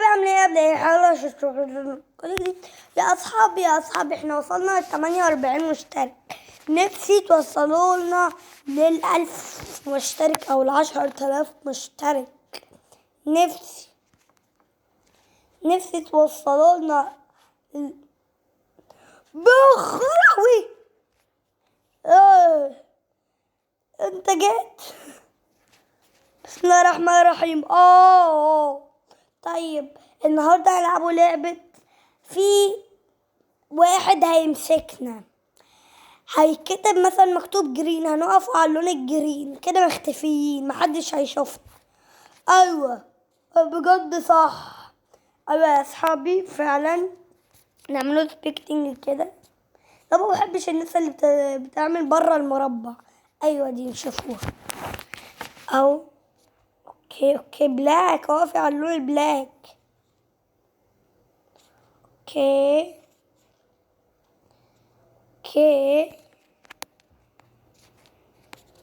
اصحابي عاملين ايه؟ ابدا ايه حاجه كل جديد. يا اصحابي احنا وصلنا ل48 مشترك. نفسي توصلوا لنا لل1000 مشترك او ل10,000 مشترك. نفسي توصلوا لنا بخراوي. انت جيت. بسم الله الرحمن الرحيم. طيب النهارده هنلعبوا لعبة. في واحد هيمسكنا، هيكتب مثلا مكتوب جرين، هنقف على اللون الجرين كده مختفيين، محدش هيشوفنا. ايوه بجد صح. ايوه يا اصحابي فعلا نعملوا سبيكتنج كده. طب ما بحبش الناس اللي بتعمل بره المربع. ايوه دي نشوفوها اهو. اوكي بلاك، اقفي على اللون البلاك. اوكي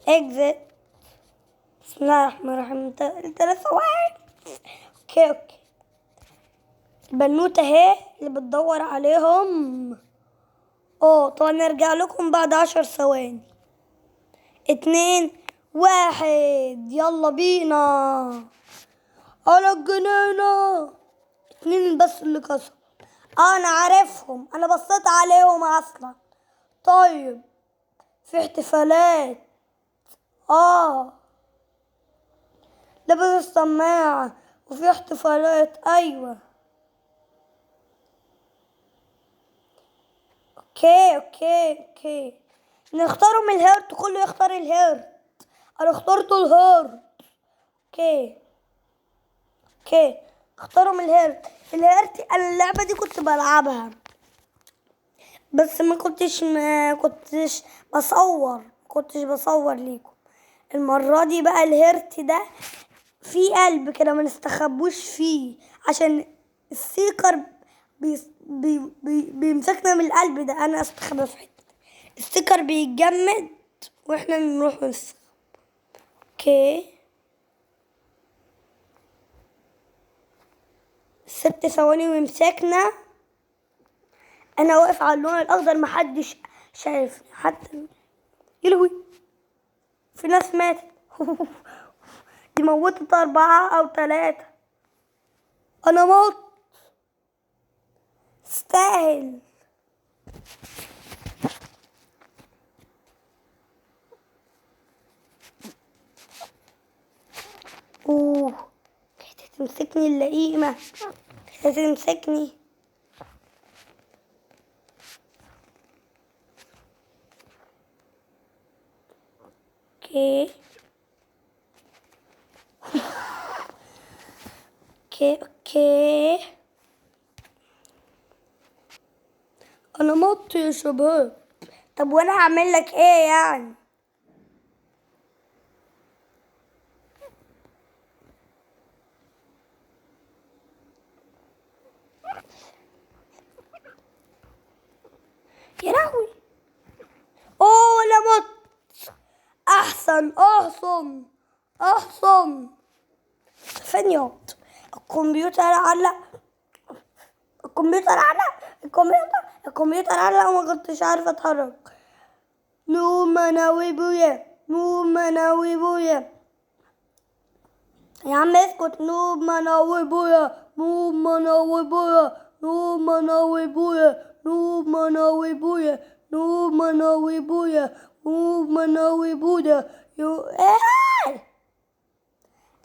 اكزت. بسم الله الرحمن الرحيم. انت لسه واقف. اوكي البنوتة اهي اللي بتدور عليهم. طب نرجع لكم بعد 10 ثواني. 2 1 يلا بينا على الجنينة. 2 بس اللي كسر. انا عارفهم، انا بصيت عليهم اصلا. طيب في احتفالات. لابس السماعة وفي احتفالات. ايوه اوكي نختاروا من الهيرت، كله يختار الهيرت. انا اخترت الهيرت. اوكي اختاروا من الهيرت. انا اللعبة دي كنت بلعبها بس ما كنتش بصور ليكم. المرة دي بقى الهيرت ده في قلب كده ما نستخبوش فيه، عشان السيكر بيمسكنا من القلب ده. انا استخبى في حته، السيكر بيتجمد واحنا نروح نستخبى. اوكي 6 ثواني ويمسكنا. انا واقف على اللون الاخضر، محدش شايفني حتى. يلوي في ناس ماتت. دي موتت 4 أو 3. انا موت استاهل. تمسكني اللئيمة، تمسكني. اوكي انا مت يا شباب. طب وانا هعمل لك ايه يعني؟ يا لهوي. انا مت. احسن فين ياض الكمبيوتر؟ علق الكمبيوتر علق وما كنتش عارفه اتحرك. نوم انا وابويا. يا عم اسكت. نوم انا وابويا.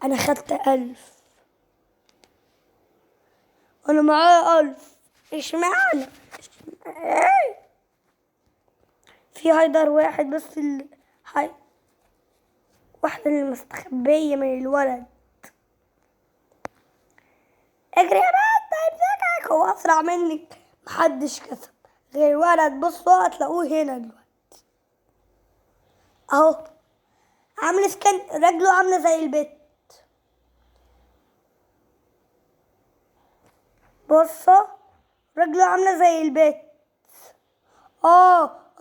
انا خدت 1000. انا معايا 1000. اشمعنى؟ في هايدر واحد بس واحدة اللي مستخبية من الولد. اجري يا بنت هيمسكك، هو اسرع منك. محدش كسب غير ولد. بصوا هتلاقوه هنا دلوقتي اهو، عامل سكان، رجله عاملة زي البت. بصوا رجله عاملة زي البت.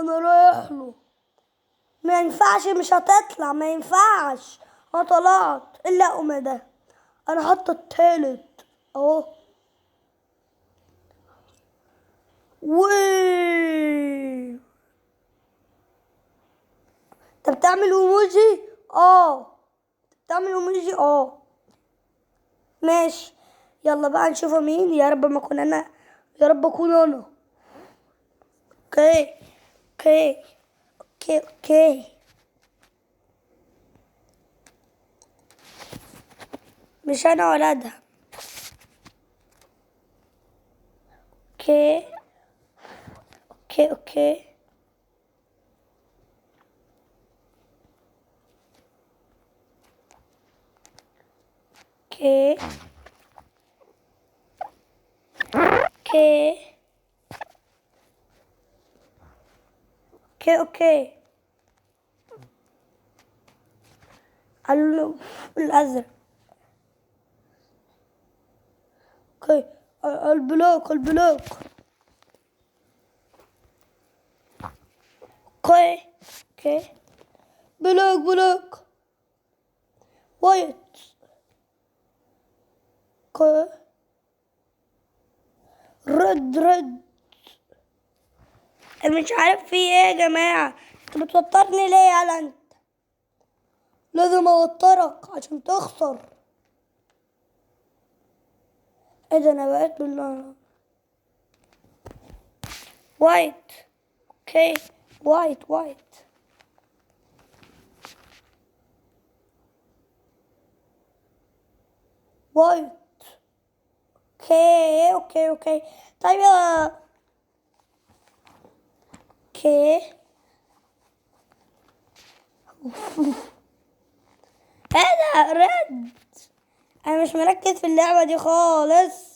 انا رايح له. ما ينفعش، مش هتطلع، ما ينفعش. انا طلعت الا ده. انا حاطه التالت اهو. و انت بتعمل ايموجي؟ اه. بتعمل ايموجي؟ اه. ماشي. يلا بقى نشوف مين. يا رب ما اكون انا. يا رب اكون انا. اوكي اوكي اوكي اوكي. مش انا ولدها. اوكي اوكي اوكي اوكي اوكي اوكي اوكي. الازرق. اوكي. البلوك البلوك. اوكي اوكي. بلوك بلوك. وايت. اوكي. رد رد. انا مش عارف في ايه يا جماعة. انت بتوترني ليه يا انت؟ لازم اوترك عشان تخسر. ايه ده؟ انا بقيت بالله. وايت. اوكي. وايت وايت. وايت. اوكي اوكي اوكي. طيب اوكي. ايه ده؟ رد. انا مش مركز في اللعبة دي خالص.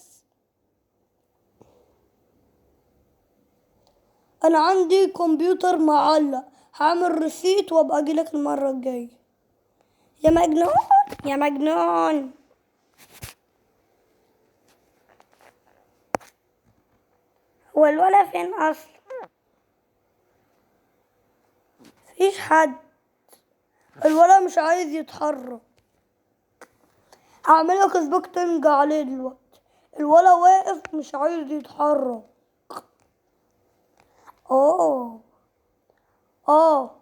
انا عندي كمبيوتر معلق. هعمل ريسيت وابقى اجيلك المرة الجاية. يا مجنون يا مجنون. هو الولا فين اصلا؟ مفيش حد. الولا مش عايز يتحرك. هعملك سبوكتنج عليه دلوقتي. الولا واقف مش عايز يتحرك. اوه. اه.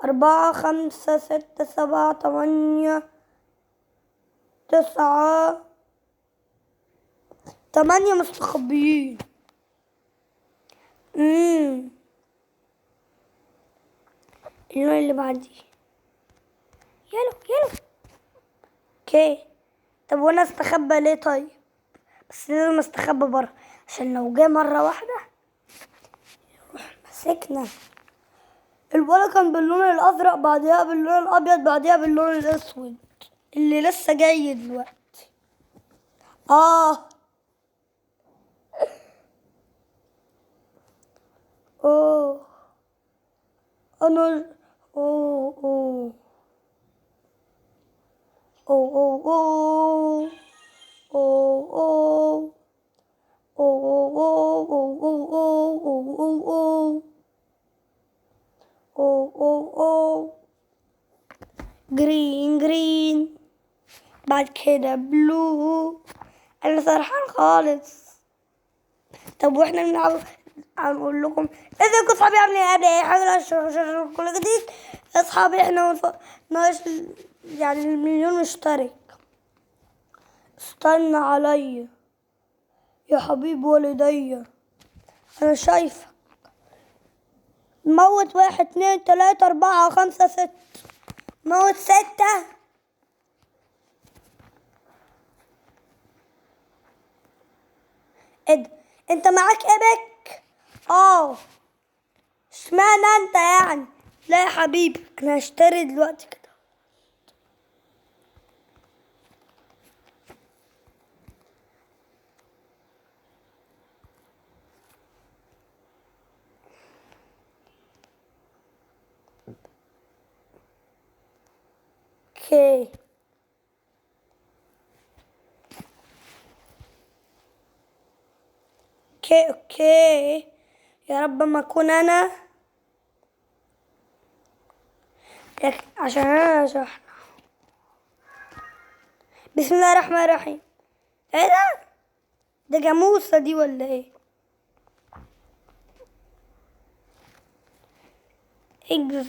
4 5 6 7 8 9. 8 مستخبيين. امم اللون اللي بعديه. يلو يلو. اوكي. طب وانا استخبى ليه طيب؟ بس لازم استخبى بره عشان لو جه مرة واحدة مسكنا. الولا كان باللون الازرق، بعدها باللون الابيض، بعدها باللون الاسود اللي لسه جاي دلوقتي. اه. اوه. انا. اوه اوه اوه اوه اوه اوه اوه اوه اوه اوه اوه. جرين جرين. بعد كده بلو. انا سرحان خالص. طب واحنا بنلعب هنقول لكم ازيكم صحابي عاملين ايه؟ قبل اي حاجه اشترك كل جديد. اصحابي احنا ناقص يعني المليون مشترك. استنى عليا يا حبيب والدي. انا شايفه. موت 1 2 3 4 5 6. موت 6. ايه ده؟ انت معاك ايبك؟ اه. اشمعنى انت يعني؟ لا يا حبيبي انا هشتري دلوقتي كده. اوكي اوكي اوكي. يا رب ما اكون انا. عشان انا شحن. بسم الله الرحمن الرحيم. ايه ده؟ ده جاموسة دي ولا ايه؟ اجز.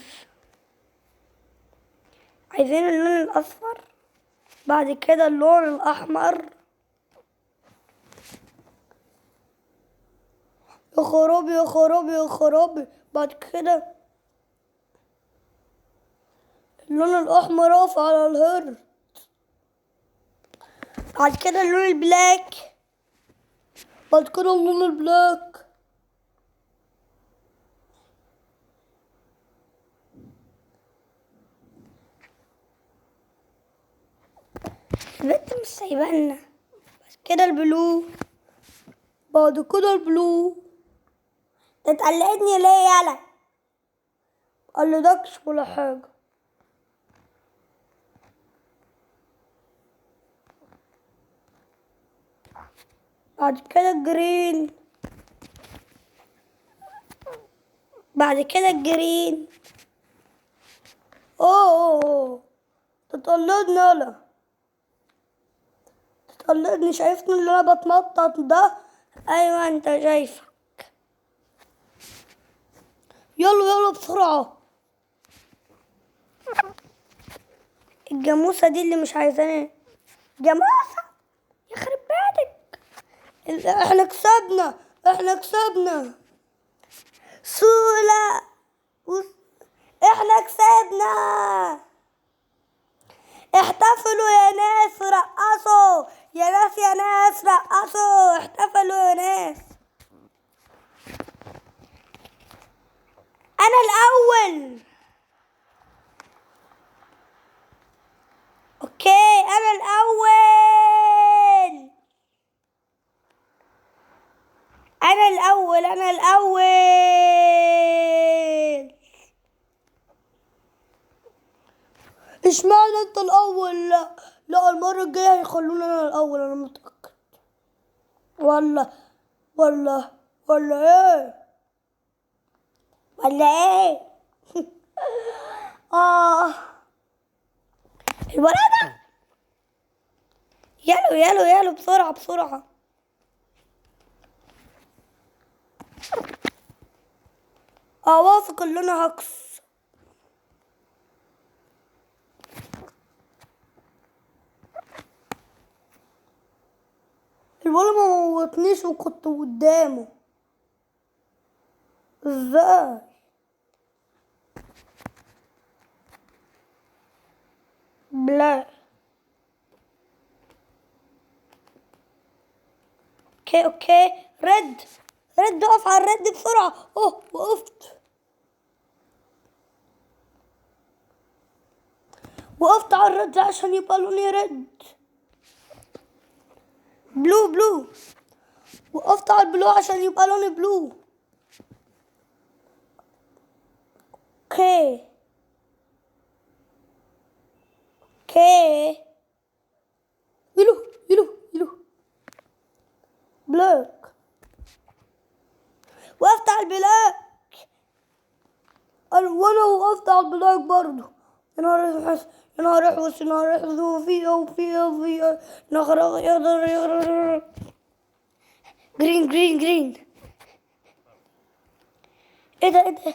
عايزين اللون الاصفر، بعد كده اللون الاحمر. يا خرابي يا خرابي يا خرابي. بعد كده اللون الاحمر اقف على الهر. بعد كده اللون البلاك. بعد كده اللون البلاك. البنت مش سايبانا. بعد كده البلو. بعد كده البلو. ده اتقلقتني ليه يالا؟ قلدكش ولا حاجة. بعد كده الجرين. بعد كده الجرين. اوه تطلدني يالا، تطلدني. شايفني اللي انا بتنطط ده؟ ايوه انت شايفك. يلا يلا بسرعة. الجاموسة دي اللي مش عايزاني. جاموسة يخرب بيتك. احنا كسبنا، احنا كسبنا. سولا. احنا كسبنا. احتفلوا يا ناس، رقصوا يا ناس، يا ناس رقصوا، احتفلوا يا ناس. انا الاول. اوكي انا الاول. انا الاول انا الاول. اشمعنى انت الاول؟ لا لا، المرة الجاية هيخلوني انا الاول، انا متأكد. ولا ولا ولا ايه؟ ولا ايه؟ اه الولد ده. يالو يالو يالو بسرعة بسرعة. واثق ان انا هكس. الولد ما موتنيش وكنت قدامه. ازاي؟ بلا. اوكي اوكي. رد. رد اقف على الرد بسرعة. وقفت. وقفت على الرد عشان يبقى لوني رد. بلو بلو. وقفت على البلو عشان يبقى لوني بلو. اوكي اوكي. يلو يلو يلو. بلاك. وقفت على البلاك. وانا وقفت على البلاك برضو. يا نهار يحس، يا نهار يحوس، يا نهار يحوس. وفي نهار يقدر. جرين جرين جرين. ايه ده ايه ده؟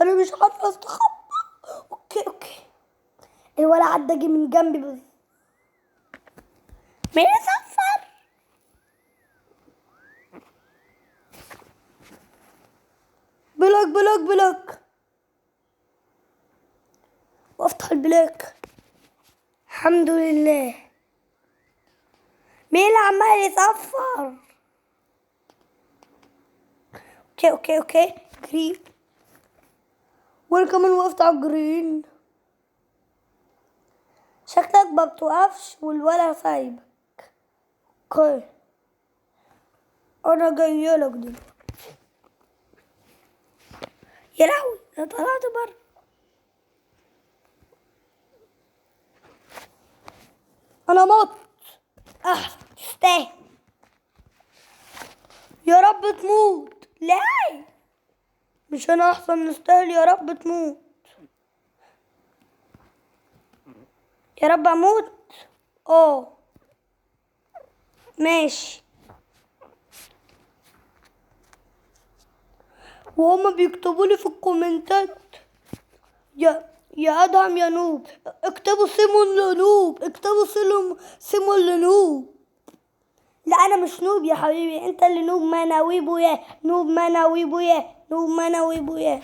انا مش عارفه استخبى. اوكي اوكي. الولد عدى جه من جنبي بس. مين صفر؟ بلاك بلاك بلاك. وافتح البلاك. الحمد لله. مين اللي عمال يصفر؟ اوكي اوكي اوكي. جرين. وانا كمان وقفت على الجرين. شكلك ما بتوقفش والولا سايبك. اوكي انا جايلك دلوقتي. يا لهوي انا طلعت بره. انا مت. احسن تستاهل. يا رب تموت. لا مش انا احسن نستاهل. يا رب تموت. يا رب اموت. ماشي. وهما بيكتبوا لي في الكومنتات يا ادهم يا نوب، اكتبوا سيمون لنوب، اكتبوا سيمون لنوب. لا انا مش نوب يا حبيبي، انت اللي نوب، ما انا ويبو يا نوب، ما انا ويبو يا نوب، ما انا ويبو يا.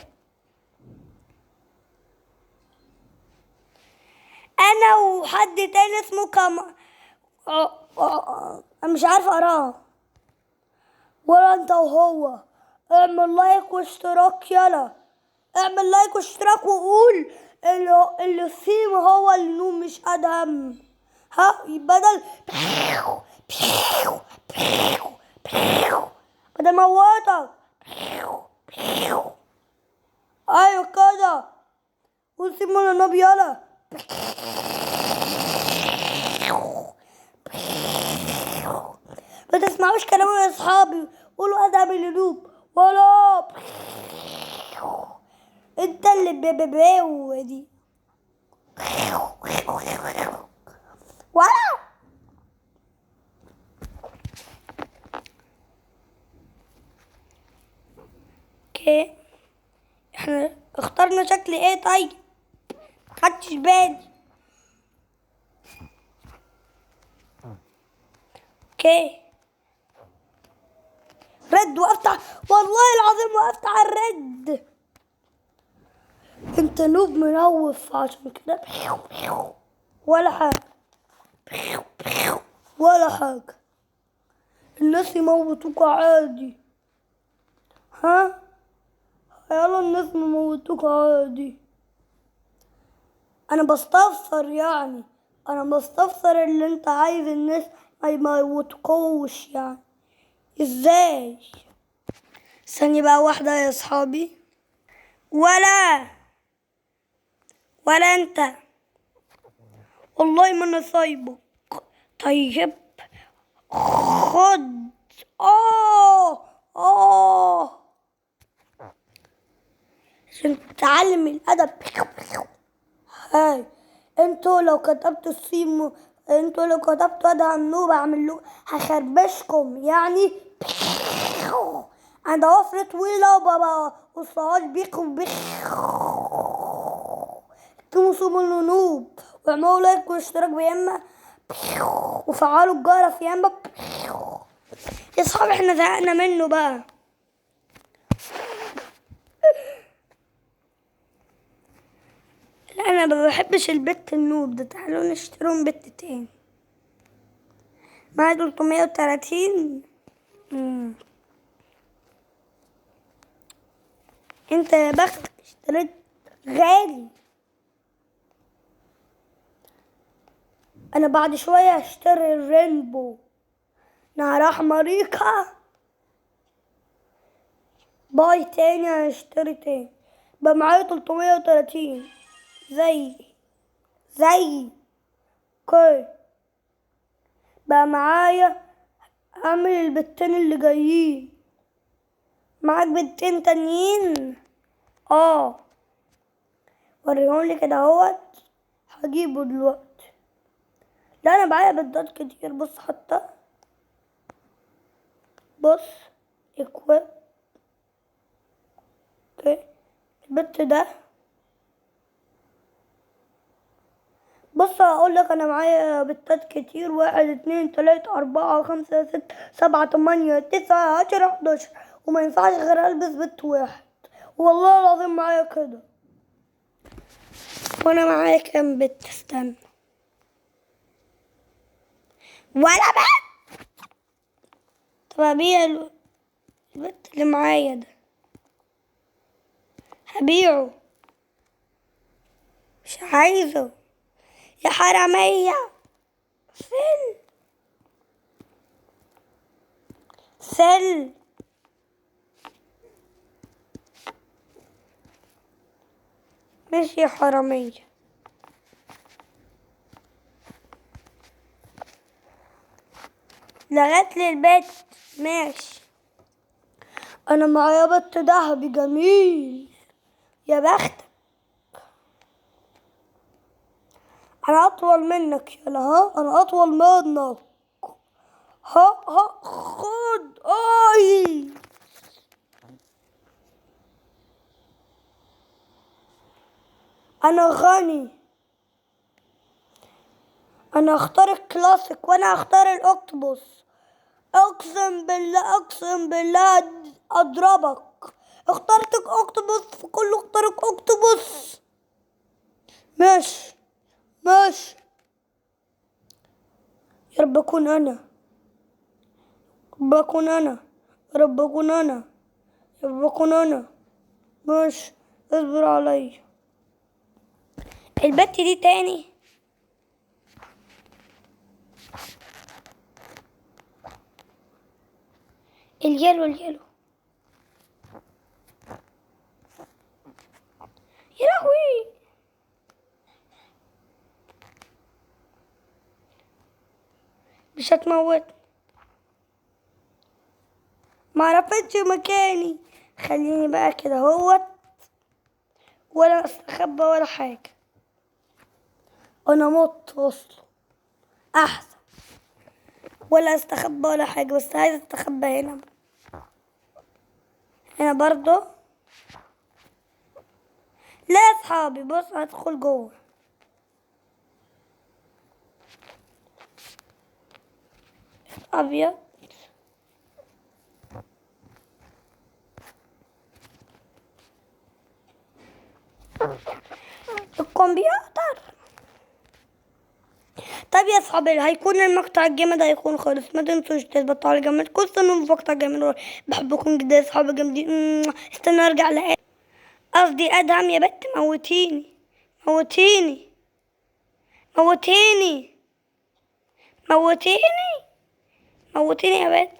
انا وحد تاني اسمه انا مش عارفه اقراه. ولا انت وهو اعمل لايك واشتراك، يلا اعمل لايك واشتراك وقول اللي الثيم هو النوم مش ادهم. ها بدل موتك. ايوه كده، قول ثيم النبي يلا. ما تسمعوش كلام يا اصحابي، قولوا ادهم النوب ولا انت اللي بيبيبيو دي ولا. اوكي، احنا اخترنا شكل ايه طيب؟ خدتش بالي. اوكي رد، وقفت والله العظيم وقفت على الرد. انت نوب منوف عشان كده. ولا حاجة ولا حاجة، الناس يموتوك عادي. ها يلا الناس يموتوك عادي. انا بستفسر يعني، انا بستفسر اللي انت عايز الناس ما يموتوكوش يعني. ازاي؟ ثانية بقى واحدة يا اصحابي. ولا انت والله ما انا سايبك. طيب خد. اه عشان تتعلم الادب. هاي انتوا لو كتبتوا ادهم نوب اعمل له هخربشكم يعني. انا ضوافري طويلة وبابا والصوت بيكم اكتبوا سيمون نوب واعملوا لايك واشتراك بيما وفعلوا الجرس ياما. يا صحابي احنا زهقنا منه بقى. لا انا ما بحبش البت النوب ده، تعالوا نشترون بت تاني معايا 330. انت يا بختك اشتريت غالي. انا بعد شوية هشتري الرينبو نهر احمريكا. باي تاني هشتري تاني بقى معايا 330 زي كل بقى معايا. اعمل البتين اللي جايين معاك بنتين تانيين. وريهولي كده اهوت، هجيبه دلوقتي. لا انا معايا بنتات كتير، بص حتى بص اكواب. اوكي البت ده، بص هقول لك انا معايا بنتات كتير، 1 2 3 4 5 6 7 8 9 10 11، وما ينفعش غير البس بنت واحد. والله العظيم معايا كده. وانا معايا كام بنت؟ استنى، ولا بنت. طب ابيع البنت اللي معايا ده، هبيعه، مش عايزه يا حرامية. سل ماشي يا حرامية. لغت لي البيت ماشي. انا معايا بط ذهبي جميل يا بختك. انا اطول منك يلا، ها انا اطول منك. ها خد. اي انا غني. انا اختار الكلاسيك وانا اختار الاوكتوبوس. اقسم بالله اقسم بالله اضربك. اخترتك اوكتوبوس فكله اختارك اوكتوبوس. ماشي ماشي. يا رب اكون انا. رب اكون انا. رب اكون انا. رب اكون انا. ماشي. اصبر عليا. البت دي تاني. اليلو اليلو. يا لهوي. مش هتموت. معرفتش مكاني. خليني بقى كده هوت ولا استخبى ولا حاجة. انا مت اصلا احسن. ولا استخبى ولا حاجة بس عايز استخبى هنا. هنا برضو. لا يا اصحابي بص هدخل جوه. ابيض. الكمبيوتر. طيب يا اصحابي هيكون المقطع الجامد هيكون خالص. ما تنسوش تثبتوا على جامد كل سنة مقطع جامد. بحبكم جدا يا اصحابي جامدين. استنى ارجع قصدي ادهم يا بت موتيني. موتيني. موتيني. موتيني. موتيني يا بت.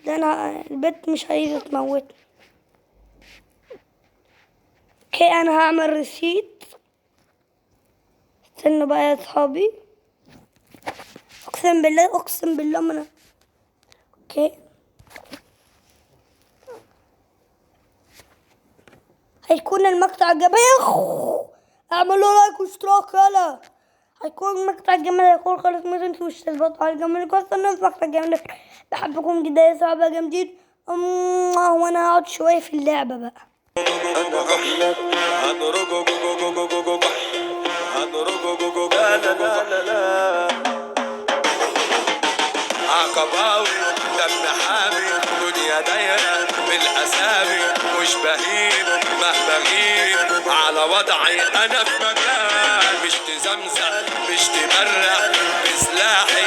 ده انا البت مش عايزة تموتني. اوكي انا هعمل ريسيت. استنوا بقى يا اصحابي. اقسم بالله اقسم بالله ما انا. اوكي هيكون المقطع جميل. اعملوا لايك واشتراك يلا. هيكون مقطع جميل هيكون خالص. ما تنسوش تضغطوا على الجميل كويس الناس مقطع جميل. بحبكم جدا يا صحابة جامدين. وانا هقعد شوية في اللعبة بقى. عقباوي دم حامي دنيا دايرة بالأسامي مش بهين مهما غيب على وضعي أنا في مكان مش تزمزق مش تبرق بسلاحي